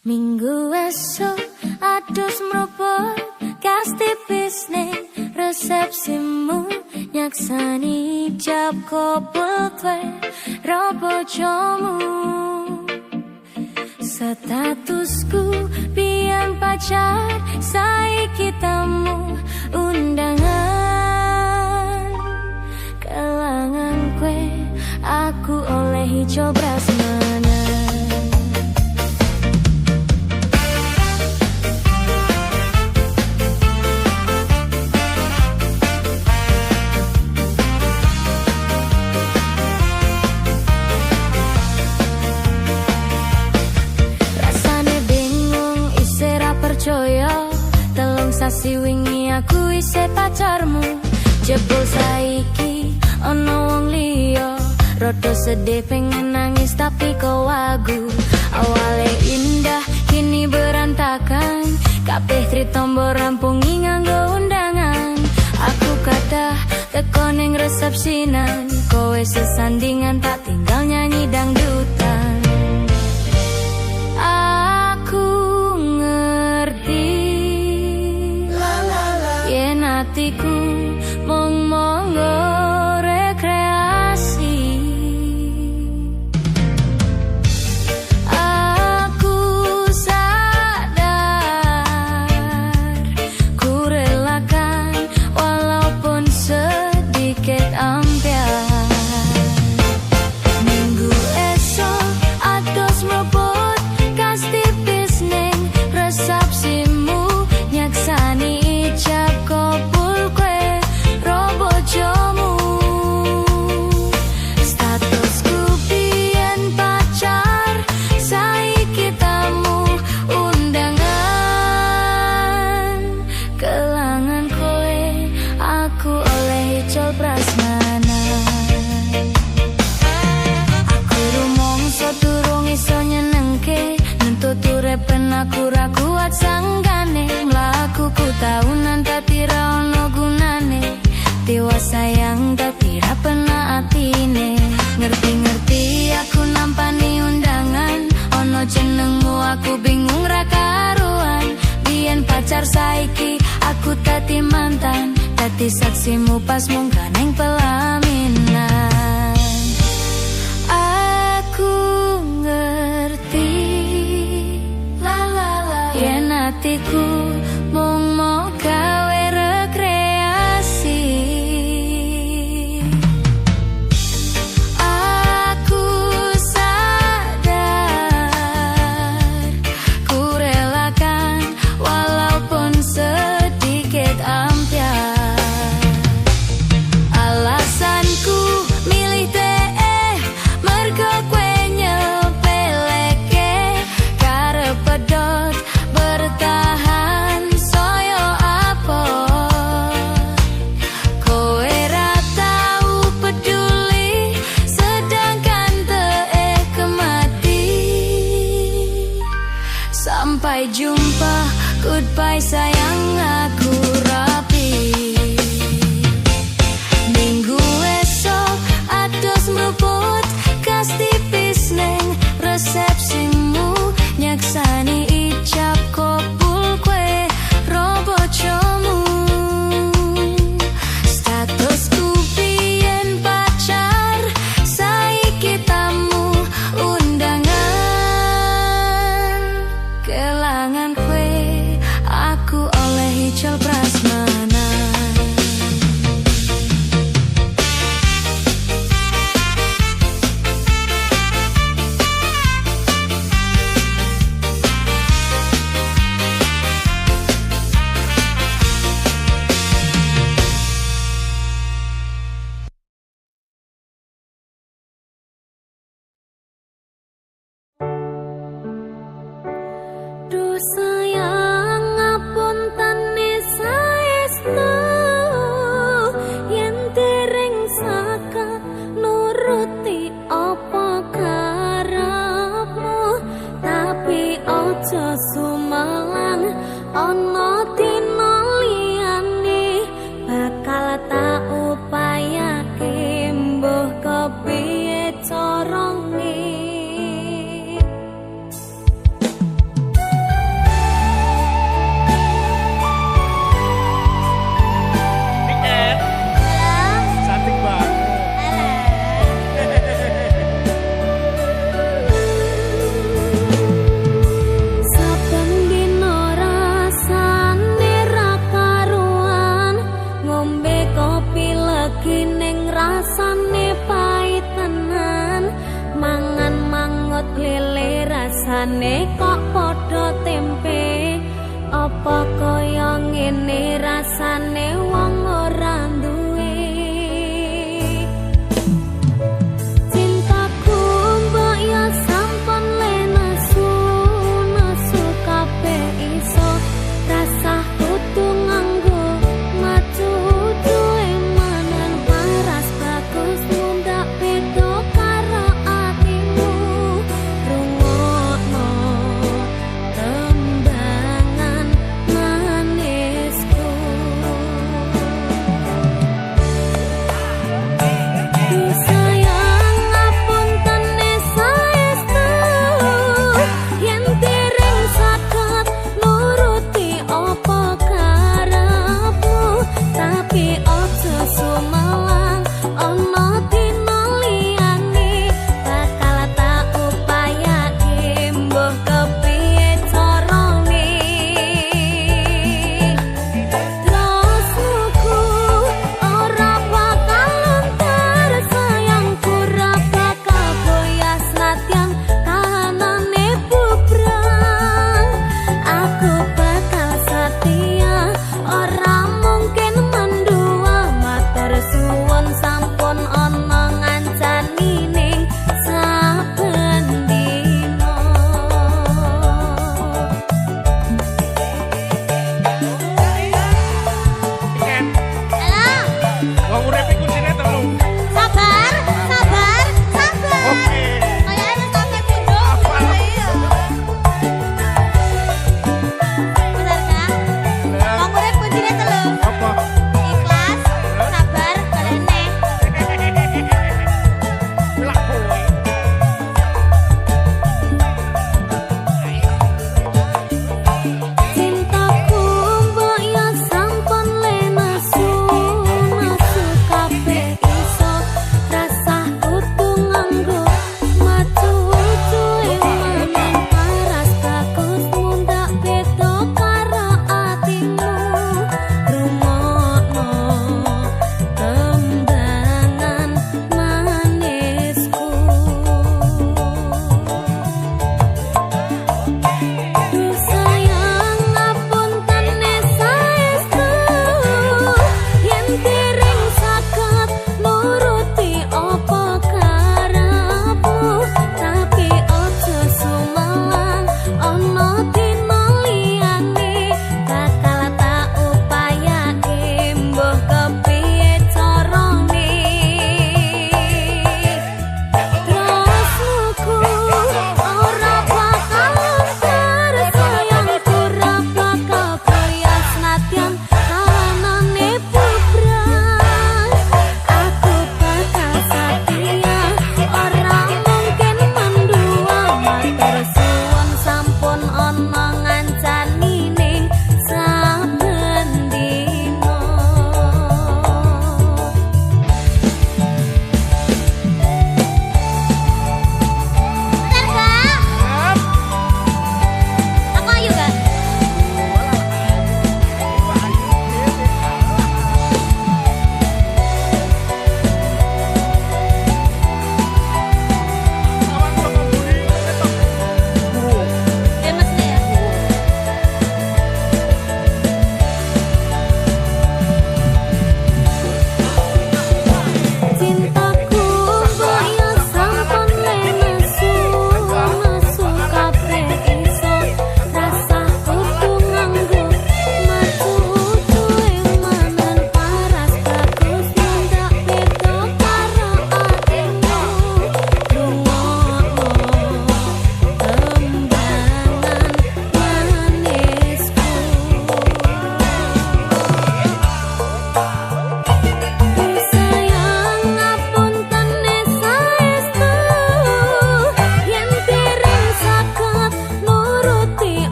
Minggu esok adus mruput gas tipis ning resepsimu nyaksani ijab kabul kowe ro bojomu. Statusku biyen pacar saiki tamu undangan. Kelangan kowe aku olehi coba semana. Sasi wingi aku isih pacarmu, jebul saiki ono wong liya. Rada sedih pengen nangis tapi kau wagu. Awale indah kini berantakan, kabeh crita mbok rampungi nganggo undangan. Aku kadah teko ning resepsinan, kowe sesandingan tak tinggal nyanyi dangdutan. Aku ngerti hatiku mong monggo rekreasi. Aku sadar ku relakan walaupun sedikit ampian. Minggu esok adus mruput gas tipis ning resepsimu nyaksani ijab kabul aku ra kuat sanggane mlaku ku taunan tapi ra ono gunane. Dewa sayang tapi ra pernah atine. Ngerti-ngerti aku nampani undangan, ono jenengmu aku bingung ra karuan. Biyen pacar saiki aku tadi mantan, dadi saksimu pas munggah ning pelaminan. Aku ngerti yen hatiku mung mau gawe rekreasi. Aku sadar ku relakan walaupun sedikit ampian. Alasanku milih teh mergo kowe nyepeleke karep pedot bertahan soyo apa. Kowe ra tau peduli sedangkan teh kemati. Sampai jumpa, goodbye sayang, aku rapi. Minggu esok adus mruput gas tipis ning resepsimu nyaksani ijab kabul kowe ro bojomu. Statusku biyen pacar saiki tamu undangan. Kelangan kowe aku olehi ijol prasmanan. Sayang ngapuntane saestu yen dereng saka nuruti apa karepmu, tapi aja sumalang ana dina liyane bakal tak upayake mbuh kepiye carane. kok padha tempe. Apa kaya ngene rasane wong ora duwe. Cintaku mbok ya sampun le nesu kabeh iso rasah kudu nganggo maju duwe manen paras bagus mundak beda karo atimu. Rungokno tembangan manisku.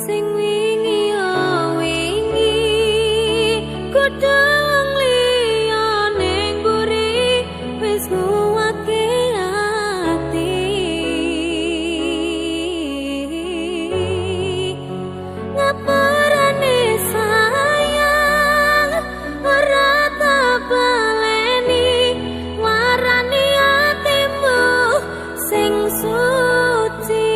sing wingi wingi kudu wong liya ning mburi wis nguwake ati ngapurane sayang ora tak baleni warani atimu sing suci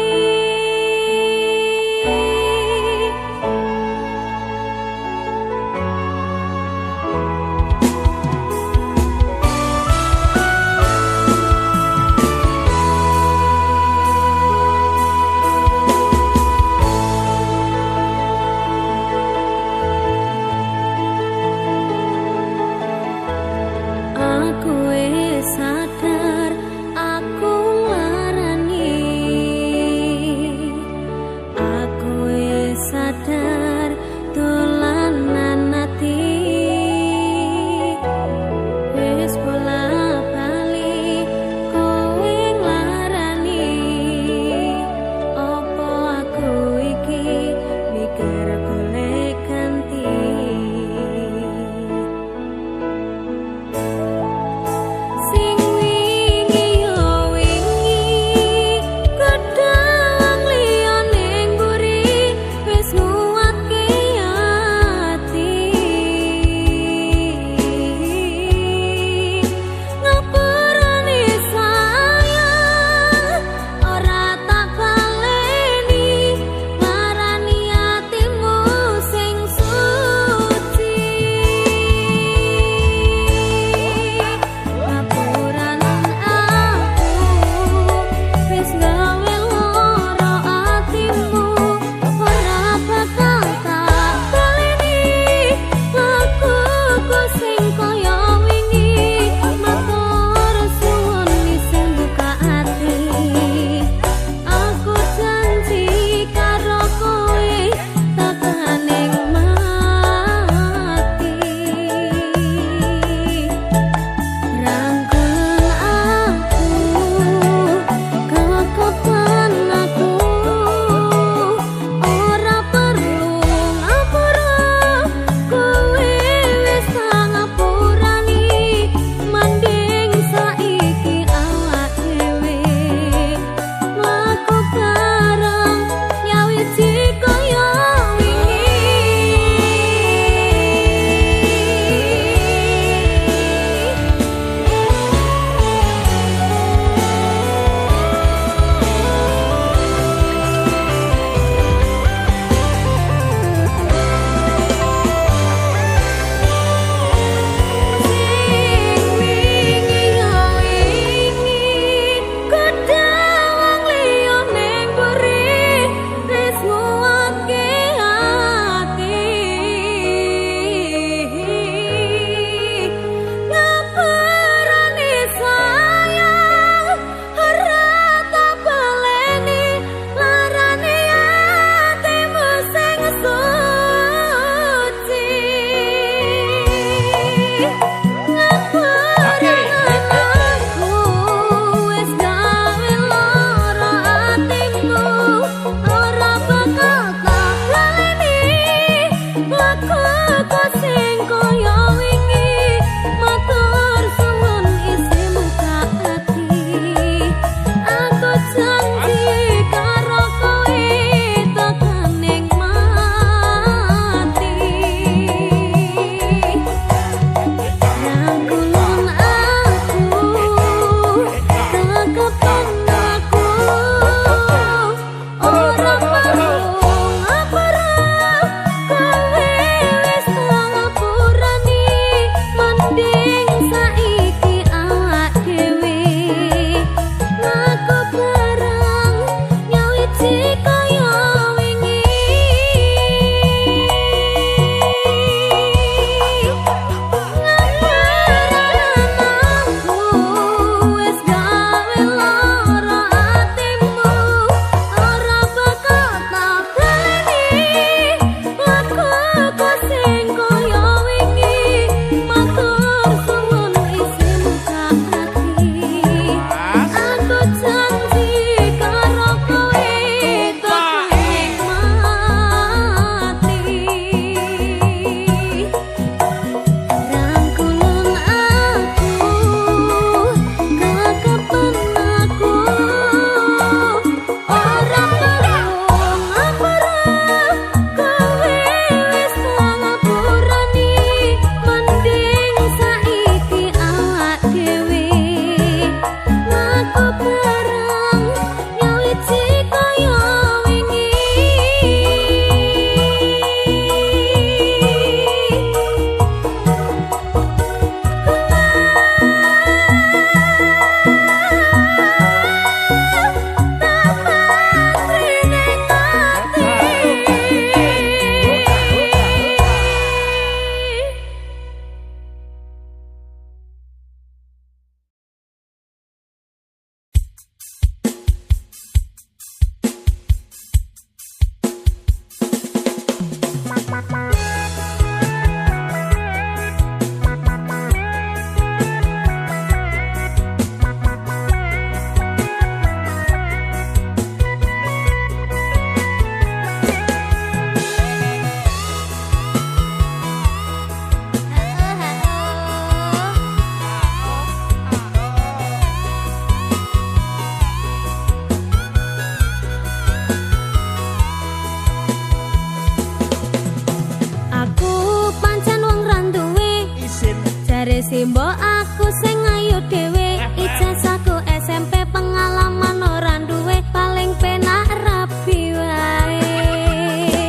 Simbo aku sing ayu dhewe, ijazahku SMP pengalaman ora duwe, paling penak rapi wae.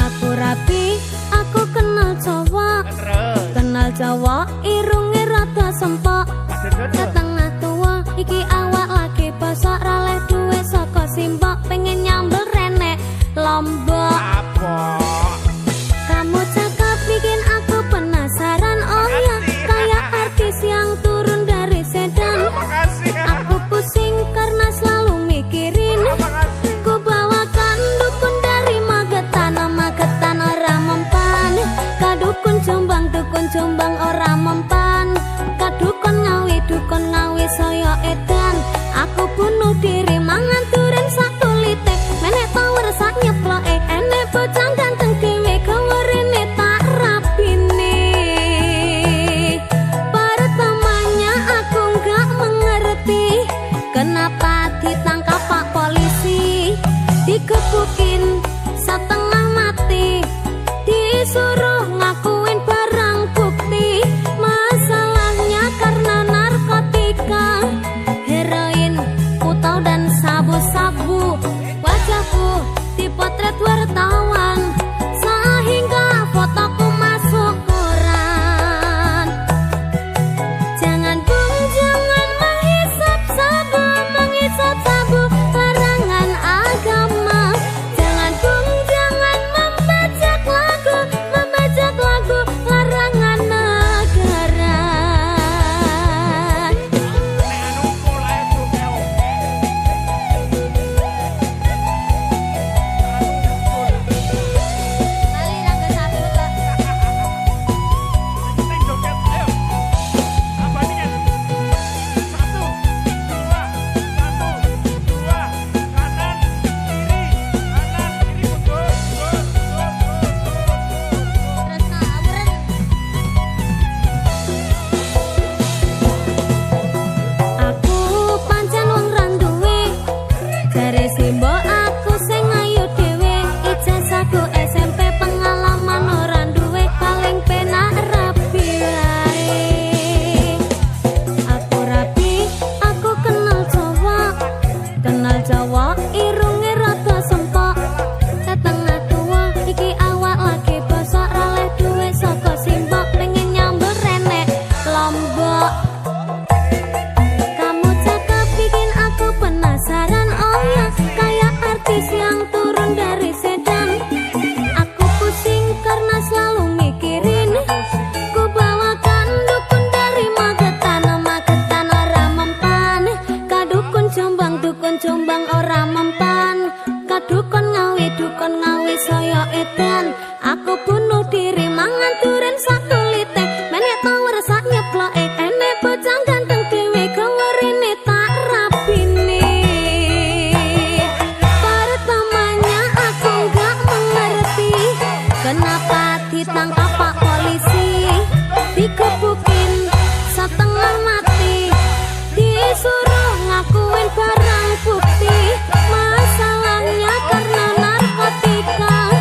Aku rapi, aku kenal cowok, irunge rada sempok, setengah tua iki awak lagi bosok, raleh duwe saka Simbok, pengen nyambel renek Lombok. Kamu cakep bikin aku penasaran, oh ya kayak artis yang turun dari sedan. Aku pusing karena selalu mikirin, ku bawakan dukun dari Magetan, Magetan ora mempan. Kadukun Jombang ora mempan. Kadukun Ngawi saya edan. Aku bunuh diri mangan duren sak kulite, menek power sak nyeploke, enek bocah ganteng dhewe gawerene tak rapine. Pertamanya aku nggak mengerti kenapa ditangkap Pak Polisi, digebukin setengah mati, disuruh ngakuin barang bukti. Masalahnya karena narkotika, heroin, putau dan sabu-sabu. Wajahku dipotret wartawan sehingga fotoku masuk koran. Jangan bung, jangan menghisap sabu, larangan agama. Jangan bung, jangan membajak lagu, larangan negara. Aku pancen wong randuwe, jare Simbok aku sing ayu dhewe, ijazahku SMP pengalaman ora duwe, paling penak rapi wae. Aku rapi, aku kenal cowok, irunge rada sempok, setengah tua iki awak lagi bosok, raleh duwe saka Simbok, pengen nyambel renek Lombok. Kamu cakep bikin aku penasaran, oh ya kayak artis yang turun dari sedan. Aku pusing karena selalu mikirin, ku bawakan dukun dari Magetan, Magetan ora mempan. Kadukun Jombang ora mempan. Kadukun Ngawi saya edan. Aku bunuh diri mangan duren sak kulite, menek power sak nyeploke, enek bocah ganteng dhewe gawerene tak rapine. Pertamanya aku nggak mengerti kenapa ditangkap Pak Polisi, digebukin setengah mati, disuruh ngakuin barang bukti. Masalahnya karena narkotika,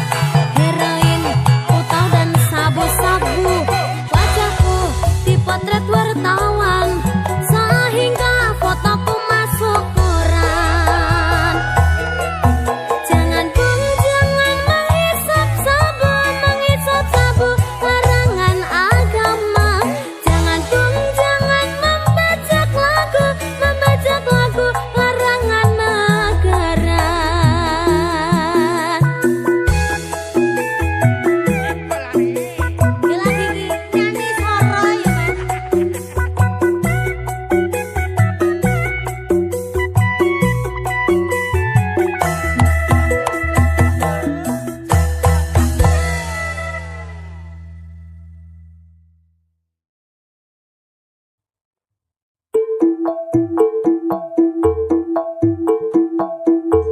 heroin, putau dan sabu-sabu. Wajahku dipotret wartawan sehingga fotoku masuk koran. Jangan bung, jangan menghisap sabu, larangan agama. Jangan bung, jangan membajak lagu, larangan negara. Gila gigi nyanyi soro ya Mas.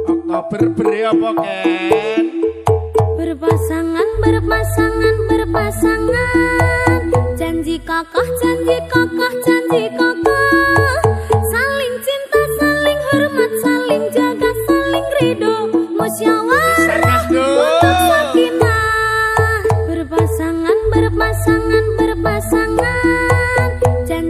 Oktober beri apa Ken? Berpasangan, janji kokoh, saling cinta, saling hormat, saling jaga, saling ridho, musyawarah untuk sakinah. Berpasangan,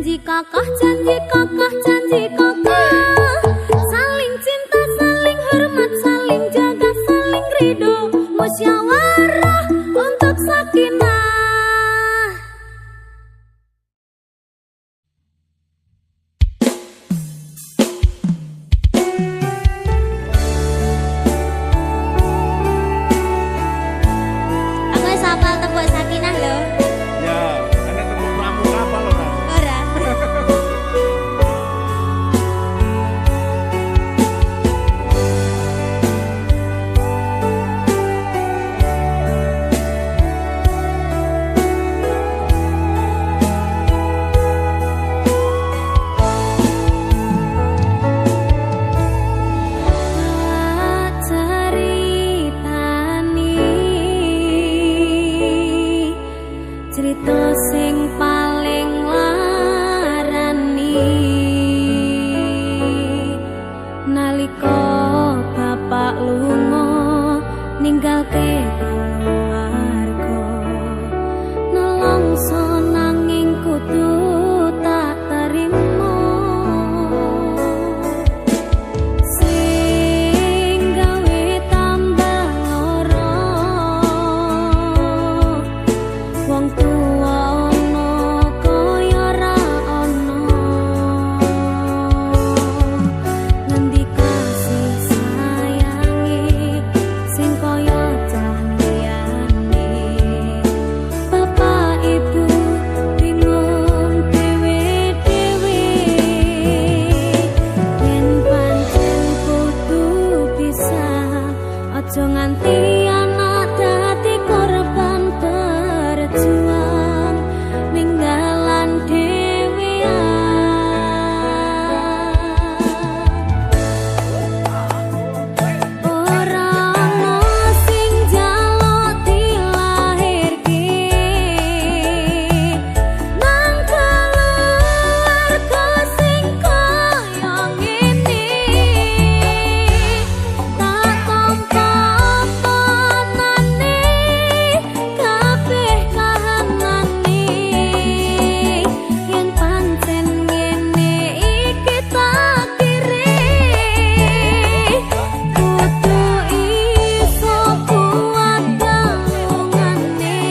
Janji kakah, janji kakah, janji kakah. Saling cinta, saling hormat, saling jaga, saling ridho. Musyawarah untuk sakinah. Aku wis hafal tembok sakinah lho. Ya, ada tembok pramuka apa lo kan? Ora. Cerita sing paling larani nalika bapak lunga ninggalke keluarga nelongso nanging kudu tak terima sing gawe tambah lara wong tuwa ana kaya ra ana ngendi kasih sayange sing kaya candiyane bapak ibu bingung dhewe-dhewe yen pancen kudu pisah aja nganti anak dadi korban berjuang ninggalan ora ana sing njaluk dilahirke nang keluarga sing kaya ngene tak tampa panane kabeh kahanane yen pancen ngene iki takdire kudu iso kuat galungane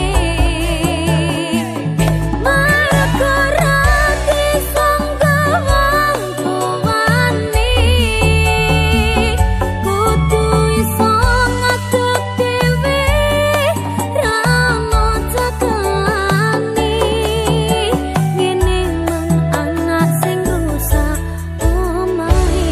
mergo ra disangga wong tuwane kudu iso ngadeg dhewe ra ono cekelane ngene men anak sing rusak omahe.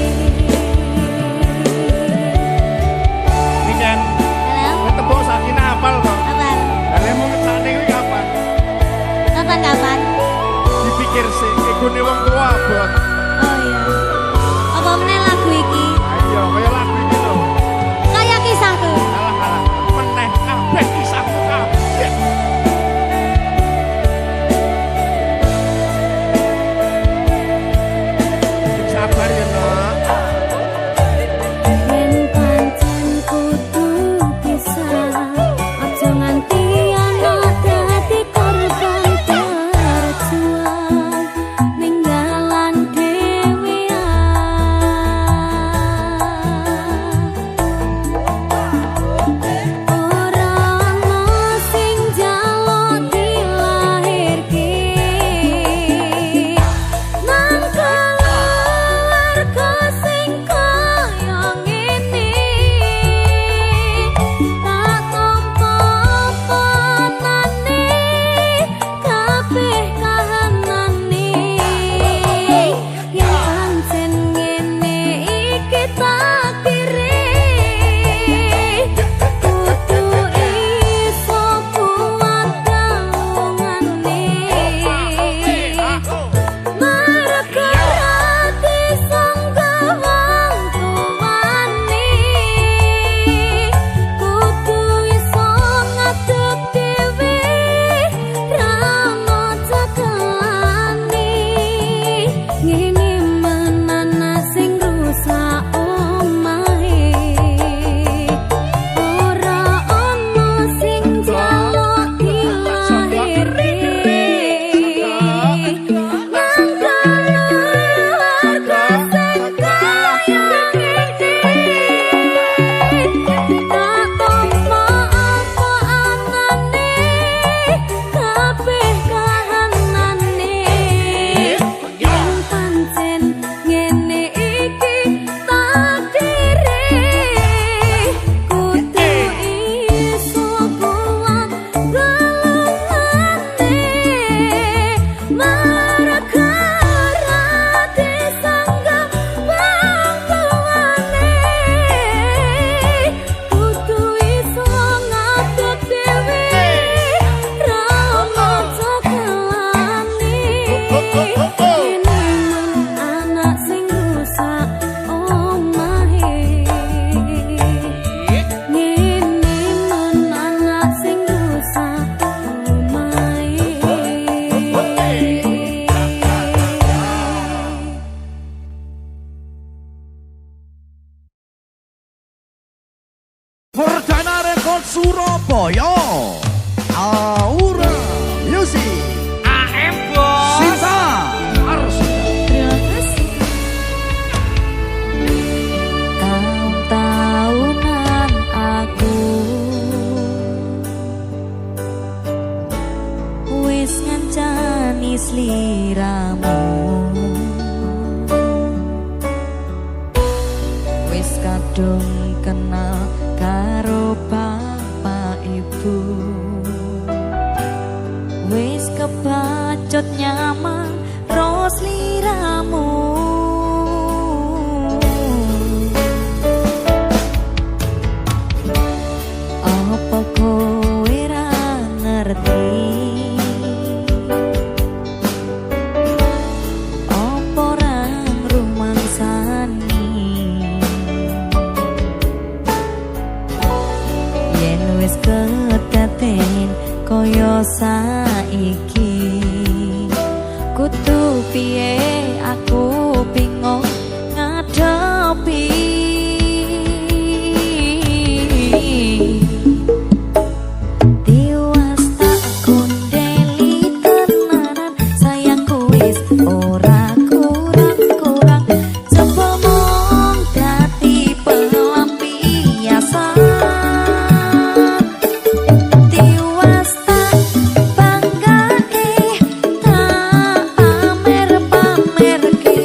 Niken, Halo, tembok sakinah apal kok. kapan? Lah mau ngecane kuwi kapan? Kapan? Dipikir sih, egone wong tua abot. Oh iya. Apa meneh lagu iki? Ayo, kaya lagu iki lho. Kayak kisahku. Alah, meneh kabeh kisahku kabeh. Sabar ya, Nak. Yen pancen kudu pisah, aja nganti anak dadi korban berjuang ninggalan dhewe Surabaya Aura Music AM bos. Sinta Harus. Terima kasih. Tahun-tahunan aku wis ngancani sliramu, wis kadung kenal karo bapak ibu, wis kebacut nyaman ros liramu. Apa kowe ra ngerti apa ra ngrumangsani yen wis kedaten kaya saiki, kudu piye aku bingung ngadepi. Tiwas tak kondeli tenanan, sayangku wis ora kurang-kurang, coba mong dadi pelampiasan. Tiwas tak banggane, tak pamer-pamerke,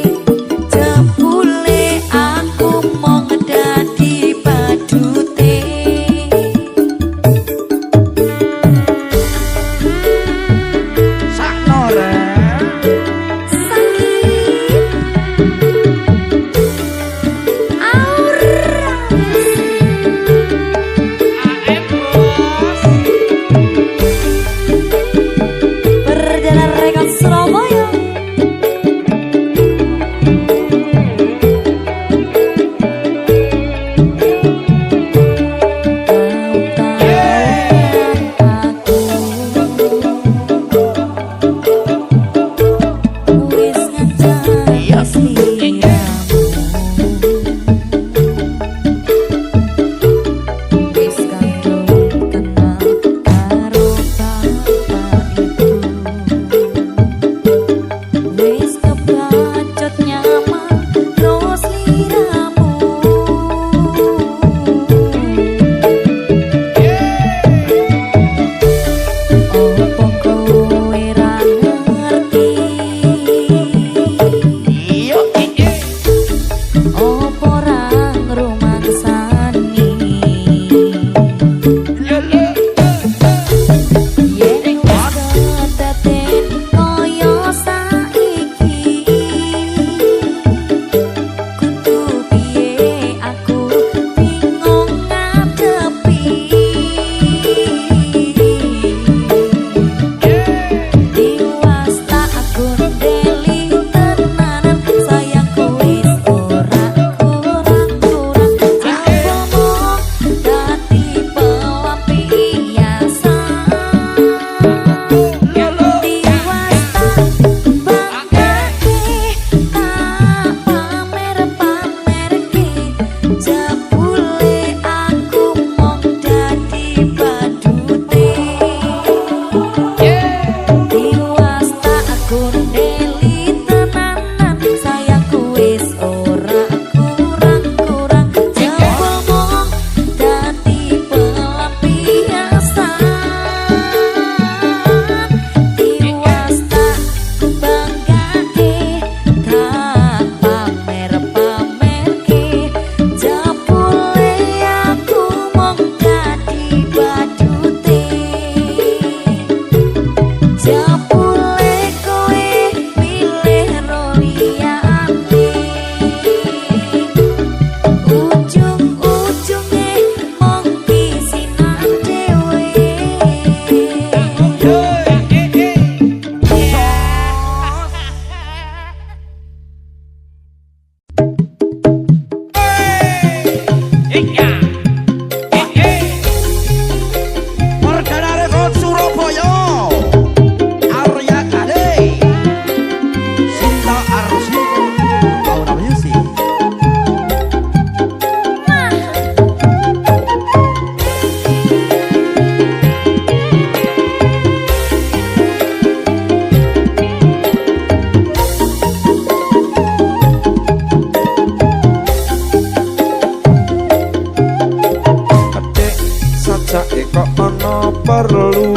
ana perlu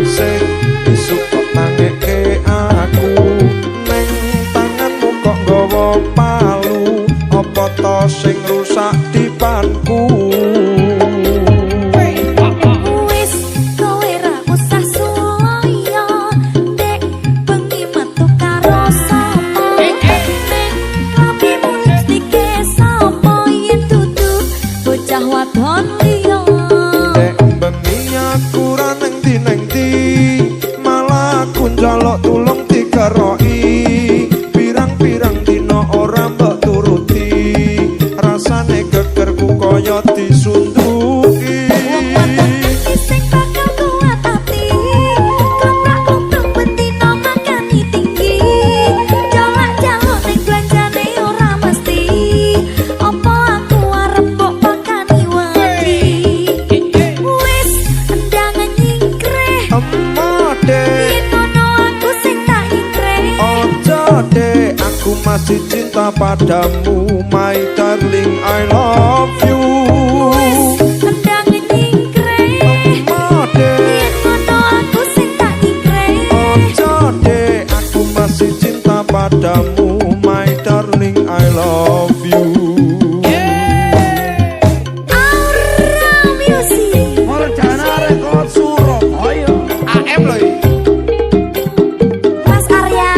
sing isuk kok nangeke aku ning tanganmu kok nggawa palu apa to sing rusak dipanku. Jaluk tulung dikeroi pirang-pirang dina ora mbok turuti rasane gegerku kaya disunduki. Sing bakal kuat hati kloprak-kloprok bendina makani tinggi jalak-jaluk ning belanjane ora mesti apa aku arep mbok pakani wedi wis endangan nyingkreh aku masih cinta padamu, my darling, I love you. Kendang nyingkreh, ngono aku sing tak nyingkreh. Ojo deh, aku masih cinta padamu, my darling, I love you. Aura Music. Morjana Rekod Surabaya. AM loh ini. Mas Arya.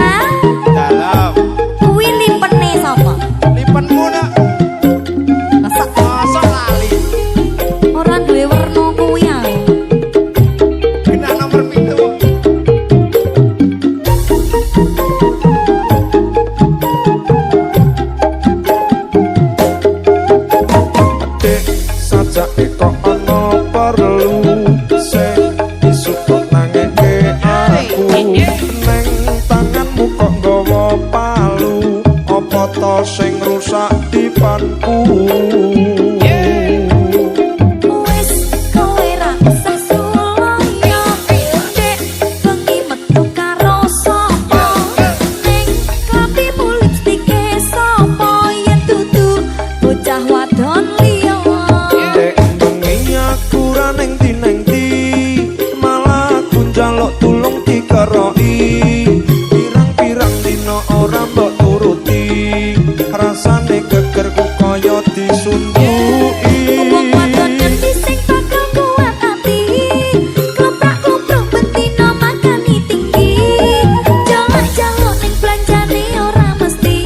Dalam. Kuwi limpene sapa? Lipenmu nak. Masa lali. Ora duwe werna kuwi ya. Kena nomor 7. Dek sajake kok ana perlu sing isuk kok nangeke aku neng tanganmu kok nggawa palu apa to sing rusak dipanku. Wis kowe ra usah suloyo. Dek bengi metu karo sapa? Ning klapimu lipstike sapa yen dudu bocah wadon liya. Dek bengi aku ra ning ndi malah aku njaluk tulung dikeroi pirang-pirang dina ora mbok turuti rasane gegerku kaya disunduki. Wong wadon ngendi sing bakal kuat ati kloprak-kloprok bendina makani tinggi jalak-jaluk ning belanjane ora mesti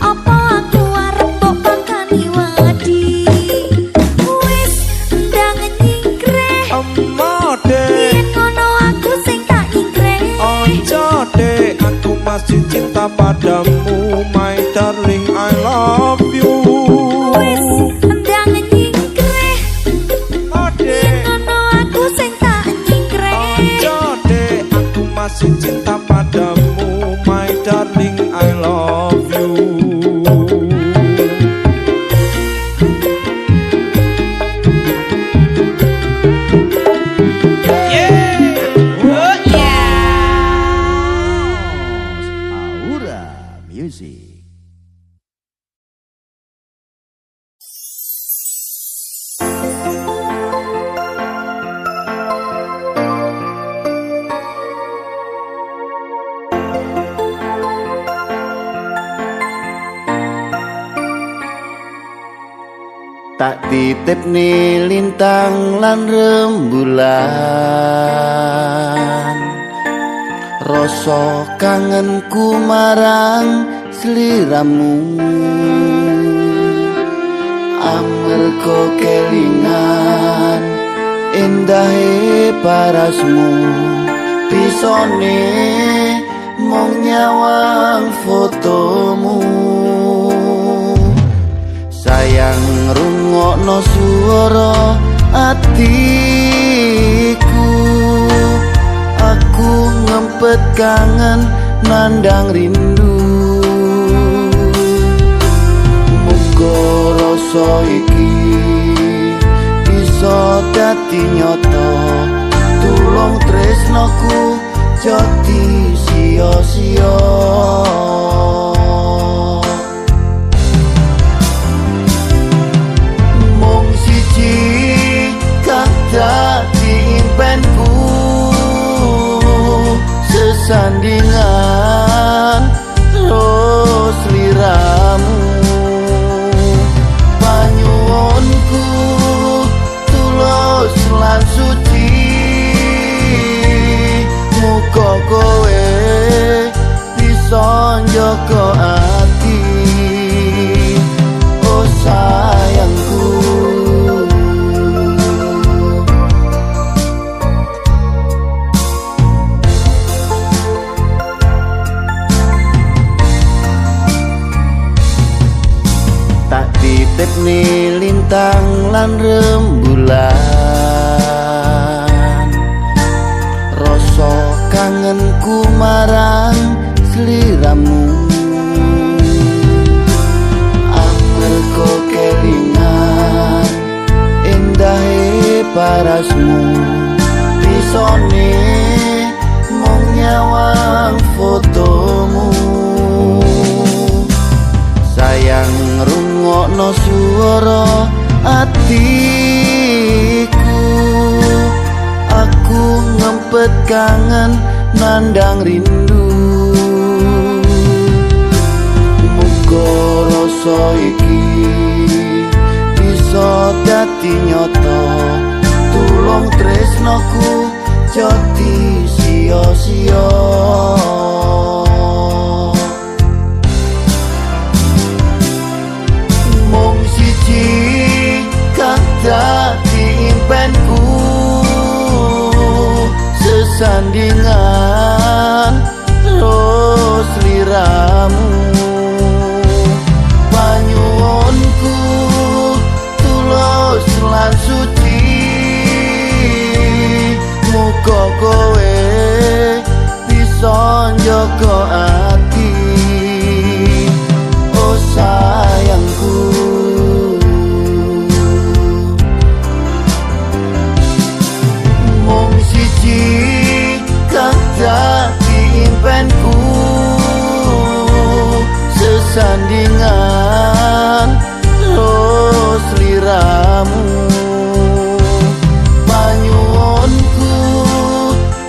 apa aku arep mbok pakani wedi wis ndang nyingkreh yen ngono aku sing tak nyingkreh. Ojo deh, aku masih cinta padamu, my darling, I love you. Wis ndang nyingkreh yen ngono aku sing tak nyingkreh. Ojo deh, aku masih cinta padamu, my darling, I love you. Aura Music. Tak titipni lintang lan rembulan rasa kangenku marang sliramu amarga kelingan indahe parasmu pisone mung nyawang fotomu sayang rungokno swara atiku aku ngempet kangen nandang rindu muga rasa iki bisa dadi nyata tulung tresnaku jati sia-sia mung siji kang dadi sesandingan terus liramu panyuwunku tulus lan suci muga kowe bisa njaga ati oh sayangku tak titipni lintang lan rembulan rasa kangenku marang sliramu amarga kelingan endahe parasmu bisone mung nyawang fotomu sayang rungokno swara atiku aku ngempet kangen nandang rindu muga rasa iki bisa dadi nyata tulung tresnoku jati sia-sia mung siji kang dadi impenku sesandingan terus liramu panyuwunku tulus lan suci muga kowe bisa njaga ati oh sayangku mung siji kang dadi impenku sesandingan terus liramu panyuwunku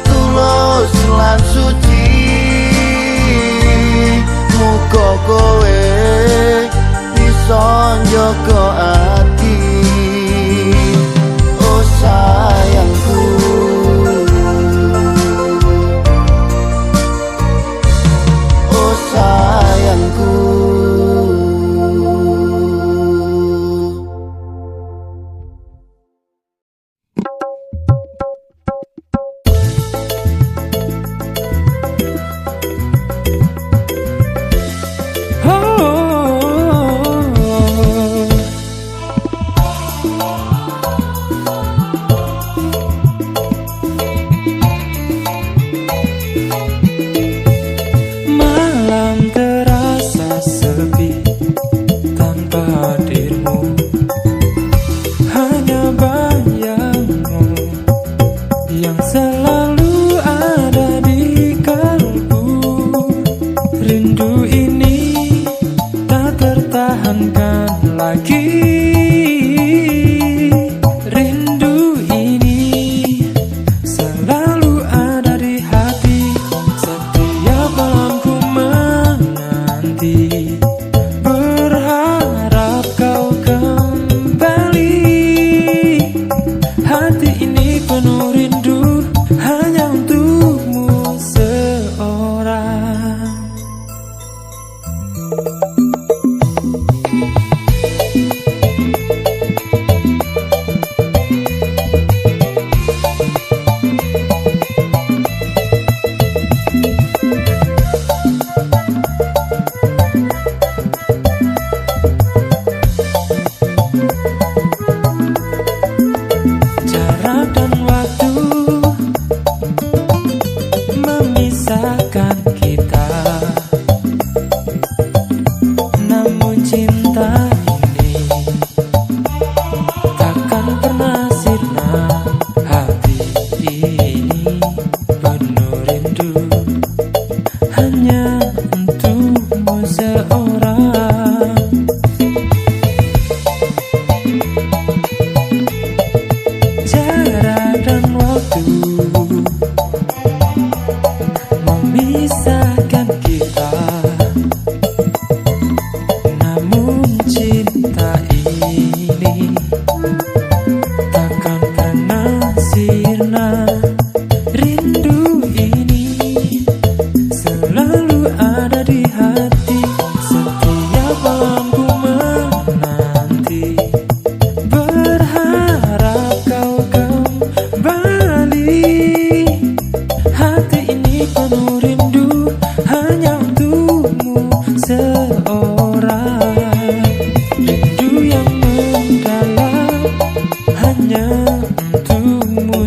tulus lan suci muga kowe bisa njaga ati oh sayangku oh sayangku Malam terasa sepi tanpa hadirmu, hanya bayangmu yang selalu ada di kalbu. Rindu ini tak tertahankan lagi. Rindu ini selalu ada di hati. Setiap malamku menanti, berharap kau kembali. Hati ini penuh rindu hanya untukmu seorang. Jarak dan waktu memisahkan kita, namun cinta ini takkan pernah sirna. Hati ini penuh rindu hanya untukmu seorang. Jarak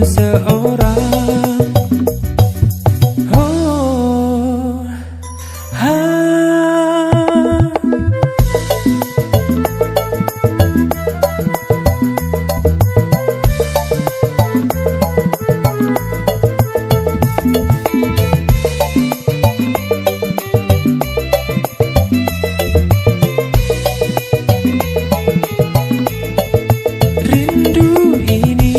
seorang. Oh, rindu ini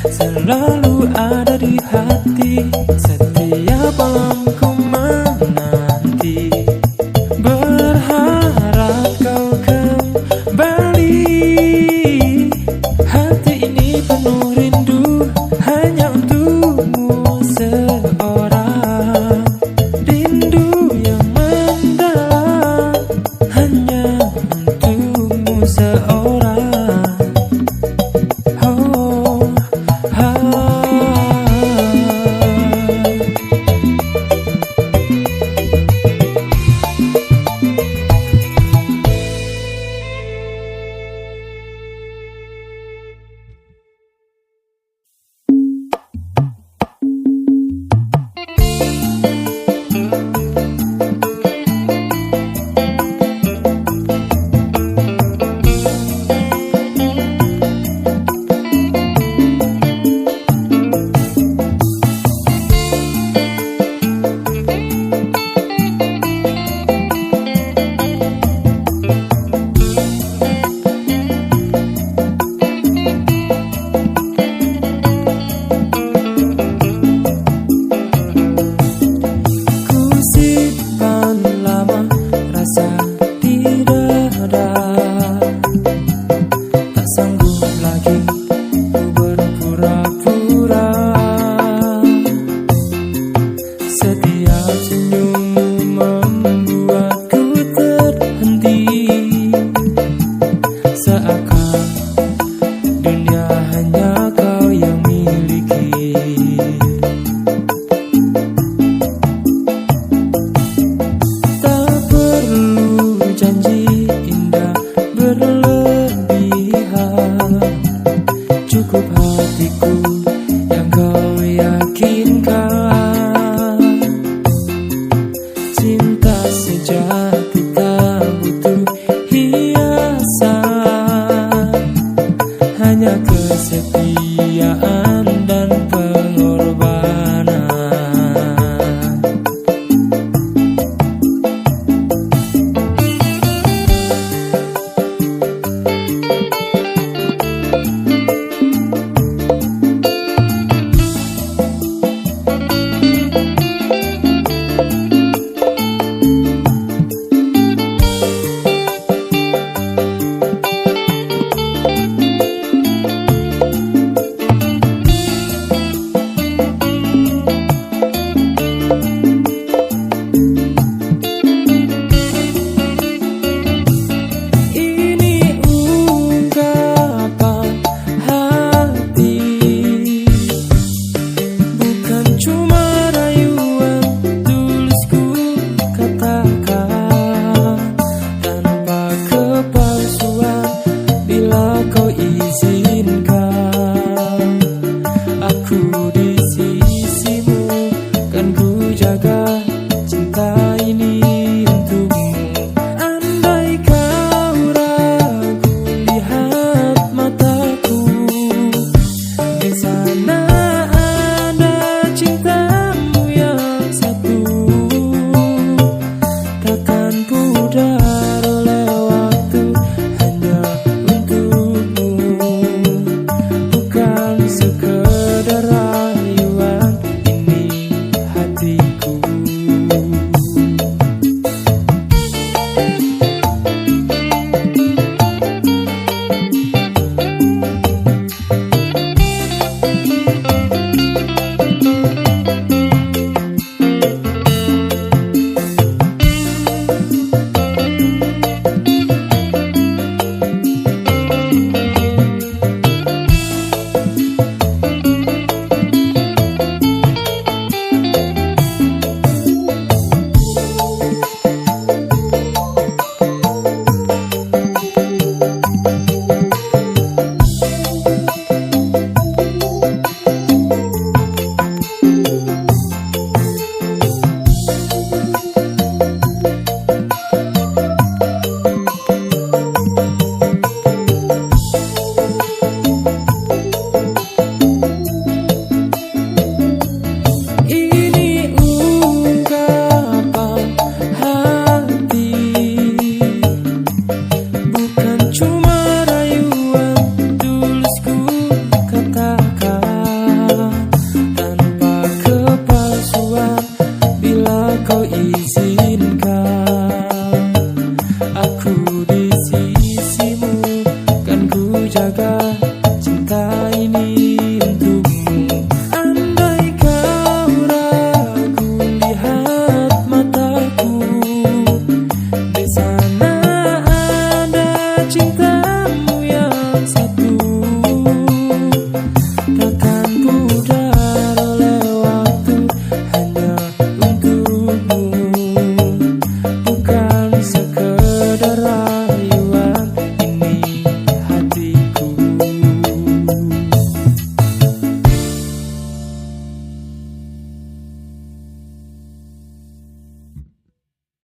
selalu ada di hati. Setiap malam ku menanti, berharap kau kembali. Hati ini penuh rindu hanya untukmu seorang. Rindu yang mendalam hanya untukmu seorang. Oh, ku simpan lama rasa di dada, tak sanggup lagi ku berpura-pura. Setiap senyummu membuatku terhenti, seakan dunia hanya kau yang miliki. Tak perlu janji indah berlebihan, cukup hatiku yang kau yakinkan. Cinta sejati tak butuh hiasan, hanya kesetiaan